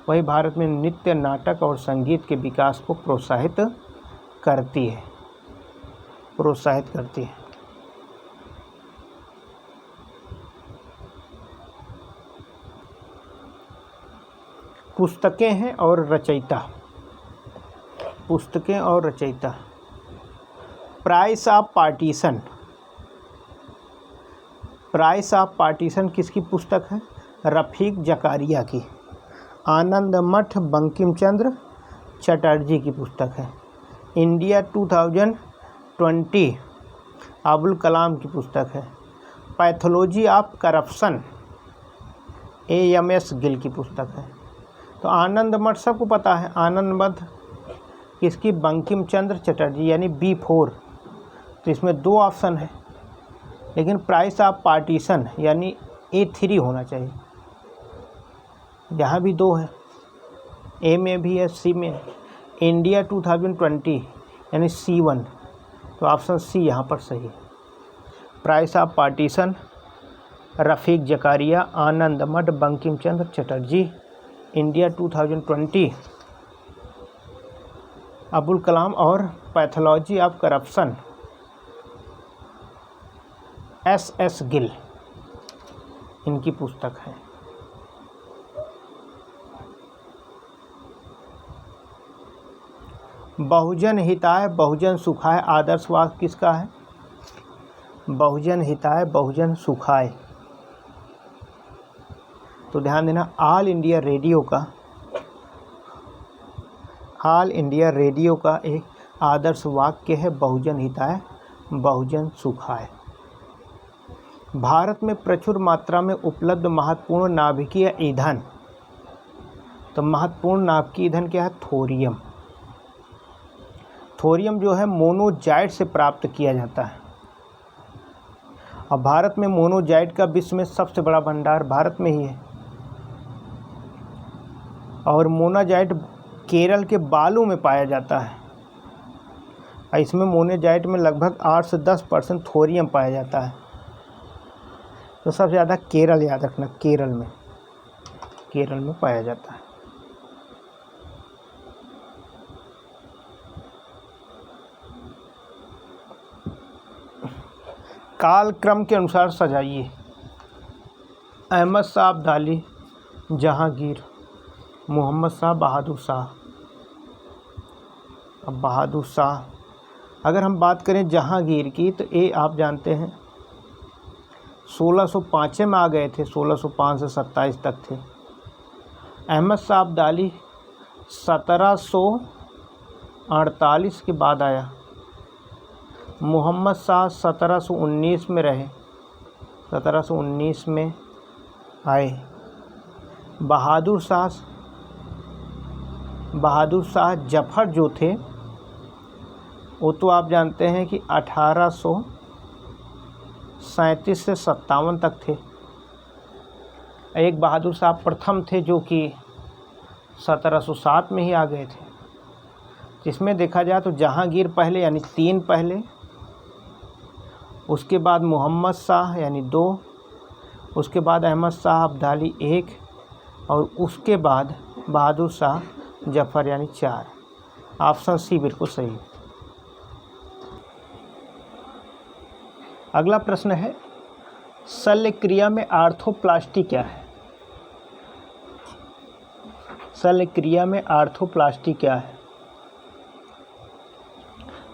वही भारत में नृत्य, नाटक और संगीत के विकास को प्रोत्साहित करती है। पुस्तकें हैं और रचयिता। पुस्तकें और रचयिता। Price of partition. Price of partition किसकी पुस्तक है? रफ़ीक ज़कारिया की। आनंद मठ बंकिम चंद्र चटर्जी की पुस्तक है। इंडिया 2020 अबुल कलाम की पुस्तक है। Pathology of corruption, AMS Gill की पुस्तक है। तो आनंद मठ सबको पता है, आनंद मठ किसकी, बंकिम चंद्र चटर्जी, यानी B4। तो इसमें 2 ऑप्शन है, लेकिन प्राइस ऑफ पार्टीशन यानी A3 होना चाहिए। यहाँ भी 2 है, A में भी है, C में है। इंडिया 2020 यानी C1, तो ऑप्शन C यहाँ पर सही है। प्राइस ऑफ पार्टीशन, रफ़ीक जकारिया, आनंद मठ, बंकिम चंद्र चटर्जी, इंडिया 2020 अबुल कलाम, और pathology of corruption SS Gill, इनकी पुस्तक है। बहुजन हिताय बहुजन सुखाय आदर्शवाद किसका है? बहुजन हिताय बहुजन सुखाय। तो ध्यान देना, ऑल इंडिया रेडियो का एक आदर्श वाक्य है बहुजन हिताय बहुजन सुखाय। भारत में प्रचुर मात्रा में उपलब्ध महत्वपूर्ण नाभिकीय ईंधन। तो महत्वपूर्ण नाभिकीय ईंधन क्या है? थोरियम। थोरियम जो है मोनोजाइट से प्राप्त किया जाता है। अब भारत में मोनोजाइट का विश्व में सबसे बड़ा भंडार भारत में ही है। और मोनोजाइट केरल के बालू में पाया जाता है। इसमें मोनोजाइट में लगभग 8 से 10% थोरियम पाया जाता है। तो सबसे ज़्यादा केरल याद रखना, केरल में पाया जाता है। कालक्रम के अनुसार सजाइए। अहमद शाह अब्दाली, जहांगीर, मोहम्मद शाह, बहादुर शाह। अब बहादुर शाह, अगर हम बात करें जहांगीर की, तो ये आप जानते हैं 1605 में आ गए थे, 1605 से 27 तक थे। अहमद शाह अब्दाली 1748 के बाद आया। मोहम्मद शाह 1719 में रहे, 1719 में आए। बहादुर शाह जफ़र जो थे, वो तो आप जानते हैं कि 1837 से 57 तक थे। एक बहादुर शाह प्रथम थे जो कि 1707 में ही आ गए थे। जिसमें देखा जाए तो जहांगीर पहले यानी 3 पहले, उसके बाद मोहम्मद शाह यानी 2, उसके बाद अहमद शाह अब्दाली 1, और उसके बाद बहादुर शाह जफ़र यानी 4। ऑप्शन C बिल्कुल सही। अगला प्रश्न है, शल्य क्रिया में आर्थोप्लास्टी क्या है? शल्य क्रिया में आर्थोप्लास्टी क्या है?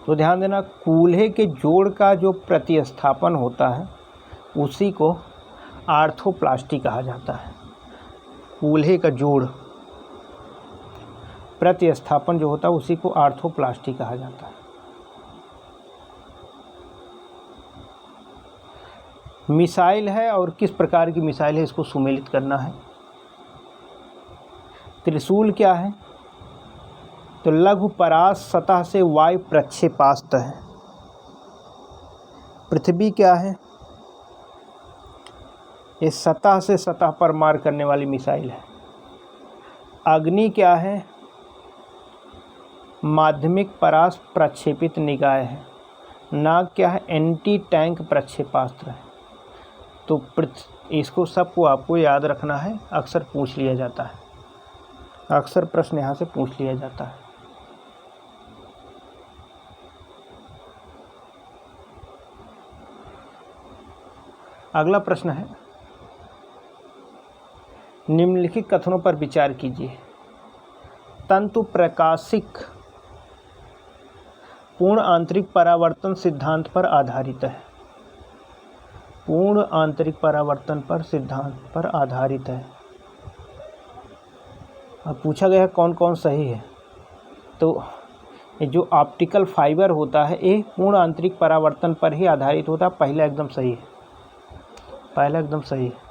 तो ध्यान देना, कूल्हे के जोड़ का जो प्रतिस्थापन होता है उसी को आर्थोप्लास्टी कहा जाता है। कूल्हे का जोड़ प्रतिस्थापन जो होता है उसी को आर्थोप्लास्टी कहा जाता है। मिसाइल है, और किस प्रकार की मिसाइल है इसको सुमेलित करना है। त्रिशूल क्या है? तो लघु परास सतह से वायु प्रक्षेपास्त्र है। पृथ्वी क्या है? ये सतह से सतह पर मार करने वाली मिसाइल है। अग्नि क्या है? माध्यमिक परास प्रक्षेपित निकाय है। नाग क्या है? एंटी टैंक प्रक्षेपास्त्र है। तो इसको सबको आपको याद रखना है, अक्सर पूछ लिया जाता है, अक्सर प्रश्न यहाँ से पूछ लिया जाता है। अगला प्रश्न है, निम्नलिखित कथनों पर विचार कीजिए। तंतु प्रकाशिक पूर्ण आंतरिक परावर्तन सिद्धांत पर आधारित है। पूर्ण आंतरिक परावर्तन पर सिद्धांत पर आधारित है। अब पूछा गया कौन कौन सही है। तो ये जो ऑप्टिकल फाइबर होता है ये पूर्ण आंतरिक परावर्तन पर ही आधारित होता है, पहला एकदम सही है। पहला एकदम सही है।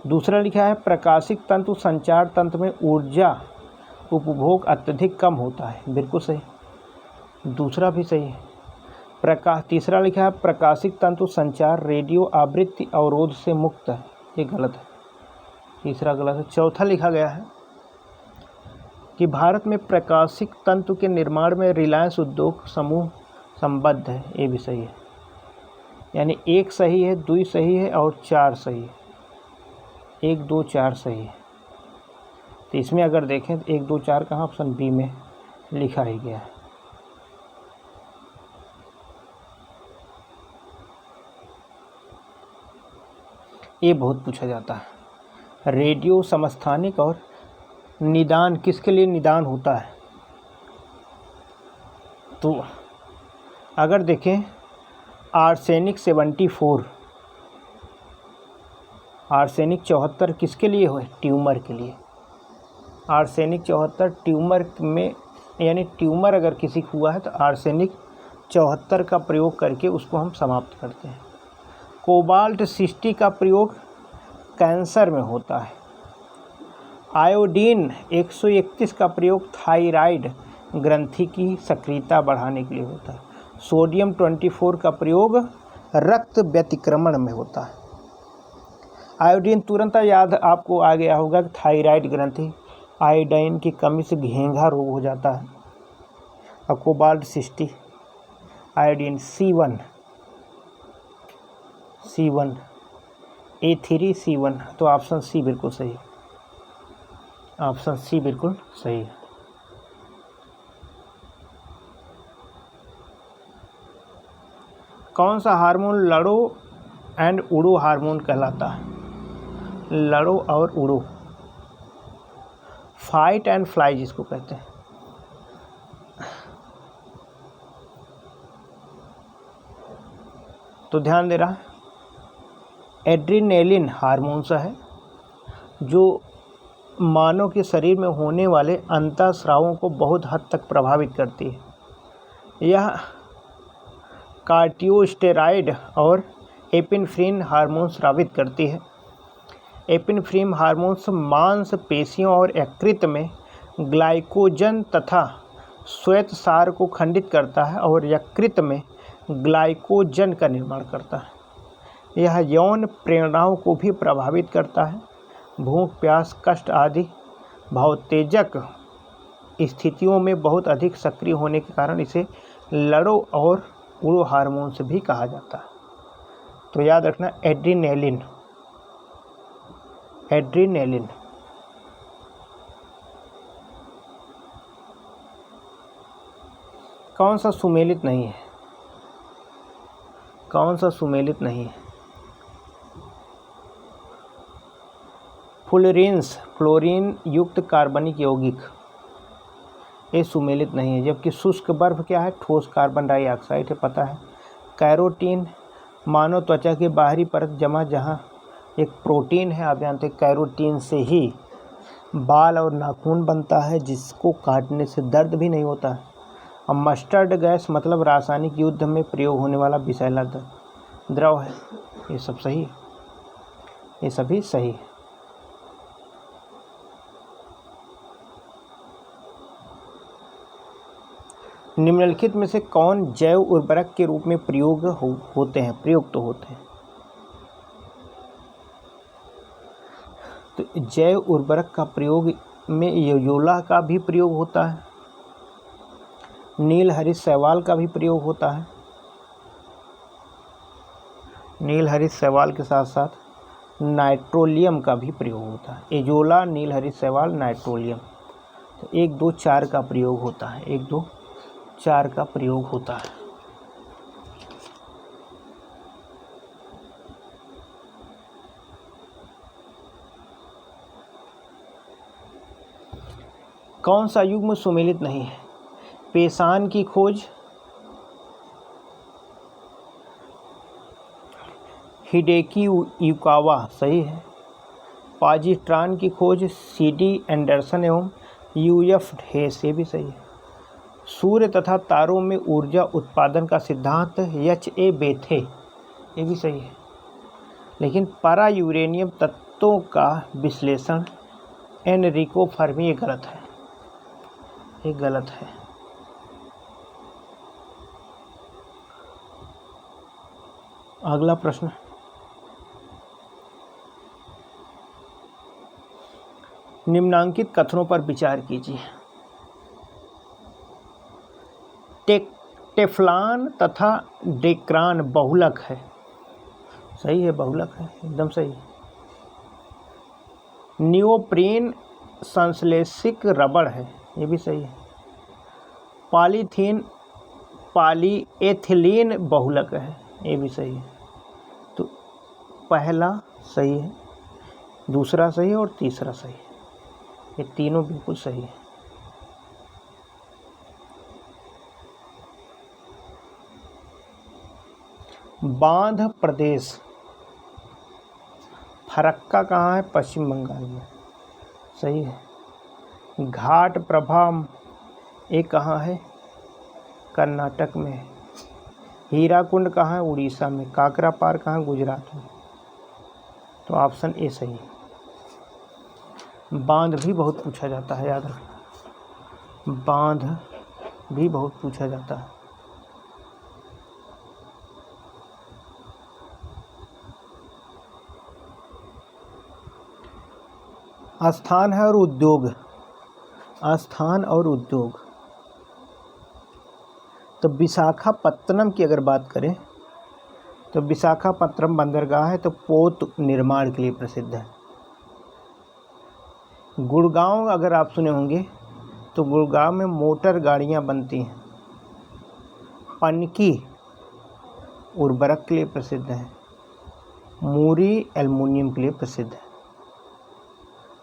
दूसरा लिखा है प्रकाशिक तंतु संचार तंत्र में ऊर्जा उपभोग अत्यधिक कम होता है, बिल्कुल सही, दूसरा भी सही है। तीसरा लिखा है प्रकाशिक तंतु संचार रेडियो आवृत्ति अवरोध से मुक्त है, ये गलत है, तीसरा गलत है। चौथा लिखा गया है कि भारत में प्रकाशिक तंतु के निर्माण में रिलायंस उद्योग समूह संबद्ध है, ये भी सही है। यानी 1 सही है, 2 सही है और 4 सही है, 1 2 4 सही है। तो इसमें अगर देखें तो 1 2 4 कहाँ, ऑप्शन बी में लिखा ही गया है। ये बहुत पूछा जाता है, रेडियो समस्थानिक और निदान किसके लिए निदान होता है? तो अगर देखें आर्सेनिक 74, आर्सेनिक 74 किसके लिए हो? ट्यूमर के लिए। आर्सेनिक 74 ट्यूमर में, यानी ट्यूमर अगर किसी को हुआ है तो आर्सेनिक 74 का प्रयोग करके उसको हम समाप्त करते हैं। कोबाल्ट 60 का प्रयोग कैंसर में होता है। आयोडीन 131 का प्रयोग थायराइड ग्रंथि की सक्रियता बढ़ाने के लिए होता है। सोडियम 24 का प्रयोग रक्त व्यतिक्रमण में होता है। आयोडीन तुरंत याद आपको आ गया होगा कि थायराइड ग्रंथि, आयोडीन की कमी से घेंघा रोग हो जाता है। और कोबाल्ट 60 आयोडीन C1 A3C1, तो ऑप्शन सी बिल्कुल सही, ऑप्शन सी बिल्कुल सही है। कौन सा हार्मोन लड़ो एंड उड़ो हार्मोन कहलाता है? लड़ो और उड़ो, फाइट एंड फ्लाई जिसको कहते हैं। तो ध्यान दे रहा है, एड्रीनेलिन हार्मोन सा है जो मानव के शरीर में होने वाले अंतःस्रावों को बहुत हद तक प्रभावित करती है। यह कार्टियोस्टेरॉइड और एपिनेफ्रिन हार्मोन स्रावित करती है। एपिनेफ्रिन हार्मोन्स मांसपेशियों और यकृत में ग्लाइकोजन तथा श्वेतसार को खंडित करता है और यकृत में ग्लाइकोजन का निर्माण करता है। यह यौन प्रेरणाओं को भी प्रभावित करता है। भूख, प्यास, कष्ट आदि भावोत्तेजक स्थितियों में बहुत अधिक सक्रिय होने के कारण इसे लड़ो और उड़ो हार्मोन से भी कहा जाता है। तो याद रखना एड्रीनेलिन, एड्रीनेलिन। कौन सा सुमेलित नहीं है? कौन सा सुमेलित नहीं है? फुलरेंस फ्लोरीन युक्त कार्बनिक यौगिक, ये सुमेलित नहीं है। जबकि शुष्क बर्फ क्या है? ठोस कार्बन डाइऑक्साइड है, पता है। कैरोटीन मानव त्वचा के बाहरी परत जमा जहाँ एक प्रोटीन है, आप जानते हैं। कैरोटीन से ही बाल और नाखून बनता है जिसको काटने से दर्द भी नहीं होता है। और मस्टर्ड गैस मतलब रासायनिक युद्ध में प्रयोग होने वाला विषैला द्रव है। ये सब सही है, ये सभी सही है। निम्नलिखित में से कौन जैव उर्वरक के रूप में प्रयुक्त होते हैं? तो जैव उर्वरक का प्रयोग में योला का भी प्रयोग होता है, नील हरित शैवाल का भी प्रयोग होता है। नील हरित शैवाल के साथ साथ नाइट्रोलियम का भी प्रयोग होता है। एजोला, नील हरित शैवाल, नाइट्रोलियम। तो 1 2 4 का प्रयोग होता है, 1 2 4 का प्रयोग होता है। कौन सा युग्म सुमेलित नहीं है? पेशान की खोज हिडेकी युकावा सही है। पाजिट्रान की खोज CD एंडरसन एवं UF हेस, ये भी सही है। सूर्य तथा तारों में ऊर्जा उत्पादन का सिद्धांत HA बेथे, ये भी सही है। लेकिन पारा यूरेनियम तत्वों का विश्लेषण एनरिको फर्मी, ये गलत है, ये गलत है। अगला प्रश्न, निम्नांकित कथनों पर विचार कीजिए। टेफ्लॉन तथा डेक्रान बहुलक है। सही है, बहुलक है, एकदम सही। नियोप्रीन संश्लेषित रबड़ है, ये भी सही है। पॉलीथीन पॉलीएथिलीन बहुलक है, ये भी सही है। तो पहला सही है, दूसरा सही है और तीसरा सही है, ये तीनों बिल्कुल सही है। बांध प्रदेश फरक्का कहाँ है? पश्चिम बंगाल में, सही है। घाट प्रभा ये कहाँ है? कर्नाटक में। हीराकुंड कहाँ है? उड़ीसा में। काकरा पार कहाँ? गुजरात में। तो ऑप्शन ए सही है। बांध भी बहुत पूछा जाता है, याद रखना, बांध भी बहुत पूछा जाता है। स्थान है और उद्योग, स्थान और उद्योग। तो विशाखापत्तनम की अगर बात करें तो विशाखापत्तनम बंदरगाह है तो पोत निर्माण के लिए प्रसिद्ध है। गुड़गांव अगर आप सुने होंगे तो गुड़गांव में मोटर गाड़ियां बनती हैं। पनकी उर्वरक के लिए प्रसिद्ध है। मूरी एल्युमिनियम के लिए प्रसिद्ध है।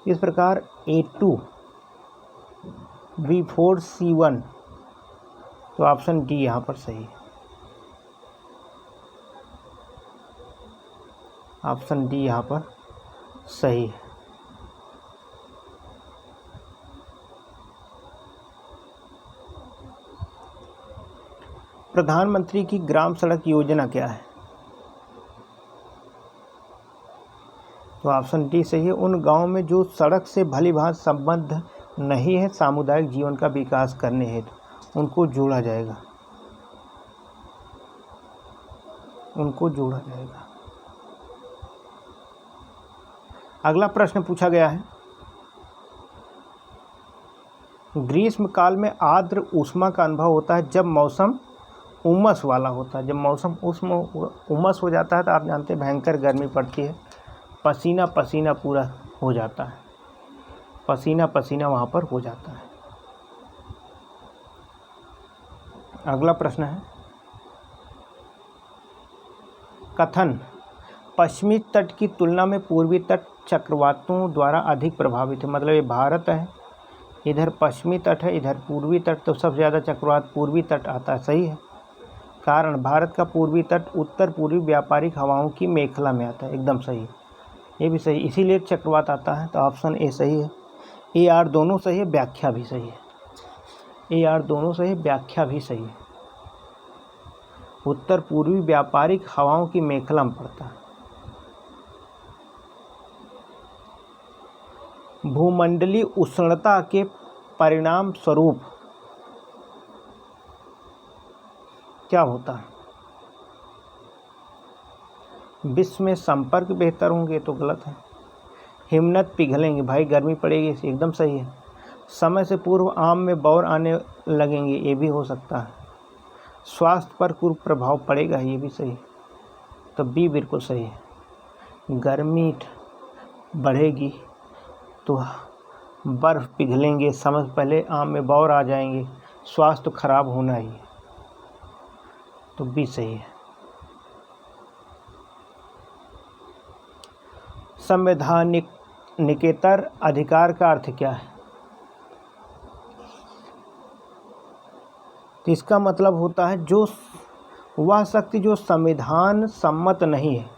इस प्रकार A2B4C1, तो ऑप्शन डी यहाँ पर सही है। ऑप्शन डी यहाँ पर सही है। प्रधानमंत्री की ग्राम सड़क योजना क्या है? तो ऑप्शन डी सही है। उन गांवों में जो सड़क से भलीभांति संबद्ध नहीं है, सामुदायिक जीवन का विकास करने हेतु उनको जोड़ा जाएगा, उनको जोड़ा जाएगा। अगला प्रश्न पूछा गया है, ग्रीष्म काल में आर्द्र ऊष्मा का अनुभव होता है जब मौसम उमस वाला होता है। जब मौसम उमस हो जाता है तो आप जानते हैं भयंकर गर्मी पड़ती है, पसीना पसीना पूरा हो जाता है, पसीना पसीना वहाँ पर हो जाता है। अगला प्रश्न है, कथन पश्चिमी तट की तुलना में पूर्वी तट चक्रवातों द्वारा अधिक प्रभावित है। मतलब ये भारत है, इधर पश्चिमी तट है, इधर पूर्वी तट, तो सबसे ज़्यादा चक्रवात पूर्वी तट आता है। सही है। कारण भारत का पूर्वी तट उत्तर पूर्वी व्यापारिक हवाओं की मेखला में आता है, एकदम सही है, ये भी सही, इसीलिए चक्रवात आता है। तो ऑप्शन ए सही है। ए आर दोनों सही है, व्याख्या भी सही है। ए आर दोनों सही, व्याख्या भी सही है। उत्तर पूर्वी व्यापारिक हवाओं की मेखला में पड़ता है। भूमंडलीय उष्णता के परिणाम स्वरूप क्या होता है? विश्व में संपर्क बेहतर होंगे, तो गलत है। हिमनद पिघलेंगे, भाई गर्मी पड़ेगी, एकदम सही है। समय से पूर्व आम में बौर आने लगेंगे, ये भी हो सकता है। स्वास्थ्य पर कुप्रभाव पड़ेगा, ये भी सही, तो बी बिल्कुल सही है। गर्मी बढ़ेगी तो बर्फ़ पिघलेंगे, समय से पहले आम में बौर आ जाएंगे, स्वास्थ्य खराब होना ही, तो बी सही है। संवैधानिकेतर अधिकार का अर्थ क्या है? तो इसका मतलब होता है जो वह शक्ति जो संविधान सम्मत नहीं है,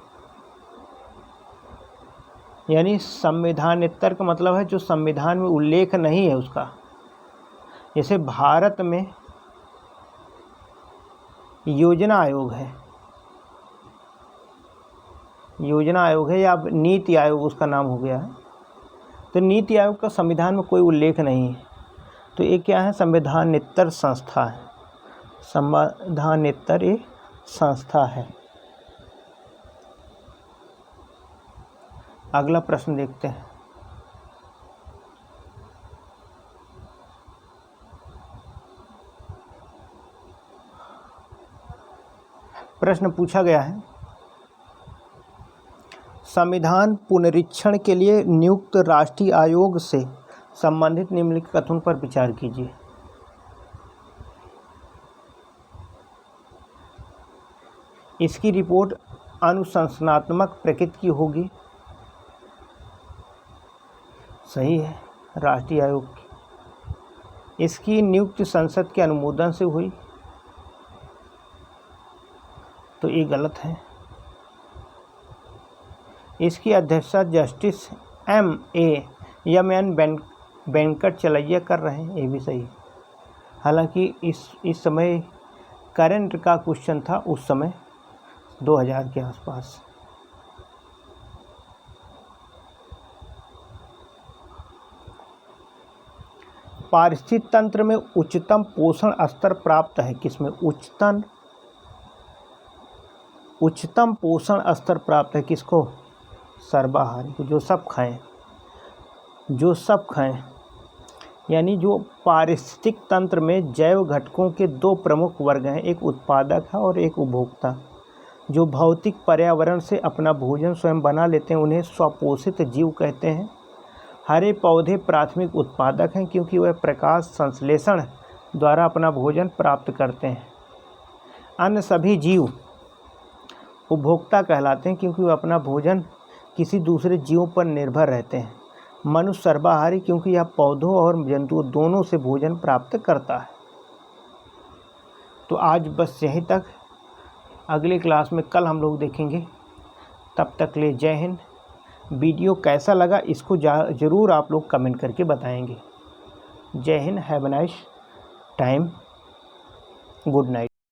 यानी संवैधानिकेतर का मतलब है जो संविधान में उल्लेख नहीं है उसका। जैसे भारत में योजना आयोग है, योजना आयोग है या अब नीति आयोग उसका नाम हो गया है। तो नीति आयोग का संविधान में कोई उल्लेख नहीं है। तो ये क्या है, संवैधानिक संस्था है। संवैधानिक ये संस्था है। अगला प्रश्न देखते हैं। प्रश्न पूछा गया है, संविधान पुनरीक्षण के लिए नियुक्त राष्ट्रीय आयोग से संबंधित निम्नलिखित कथनों पर विचार कीजिए। इसकी रिपोर्ट अनुशासनात्मक प्रकृति की होगी। सही है, राष्ट्रीय आयोग की। इसकी नियुक्ति संसद के अनुमोदन से हुई, तो ये गलत है। इसकी अध्यक्षता जस्टिस एम.एन. वेंकटचलैया कर रहे हैं, ये भी सही है। हालांकि इस समय करंट का क्वेश्चन था, उस समय 2000 के आसपास। पारिस्थितिक तंत्र में उच्चतम पोषण स्तर प्राप्त है किसमें? उच्चतम पोषण स्तर प्राप्त है किसको? सर्वाहारी को, जो सब खाएं। यानी जो पारिस्थितिक तंत्र में जैव घटकों के दो प्रमुख वर्ग हैं, एक उत्पादक है और एक उपभोक्ता। जो भौतिक पर्यावरण से अपना भोजन स्वयं बना लेते हैं उन्हें स्वपोषित जीव कहते हैं। हरे पौधे प्राथमिक उत्पादक हैं क्योंकि वह प्रकाश संश्लेषण द्वारा अपना भोजन प्राप्त करते हैं। अन्य सभी जीव उपभोक्ता कहलाते हैं क्योंकि वह अपना भोजन किसी दूसरे जीवों पर निर्भर रहते हैं। मनुष्य सर्वाहारी क्योंकि यह पौधों और जंतुओं दोनों से भोजन प्राप्त करता है। तो आज बस यहीं तक। अगली क्लास में कल हम लोग देखेंगे। तब तक ले जय हिंद। वीडियो कैसा लगा इसको ज़रूर आप लोग कमेंट करके बताएंगे। जय Hind. Have a nice time. Good night.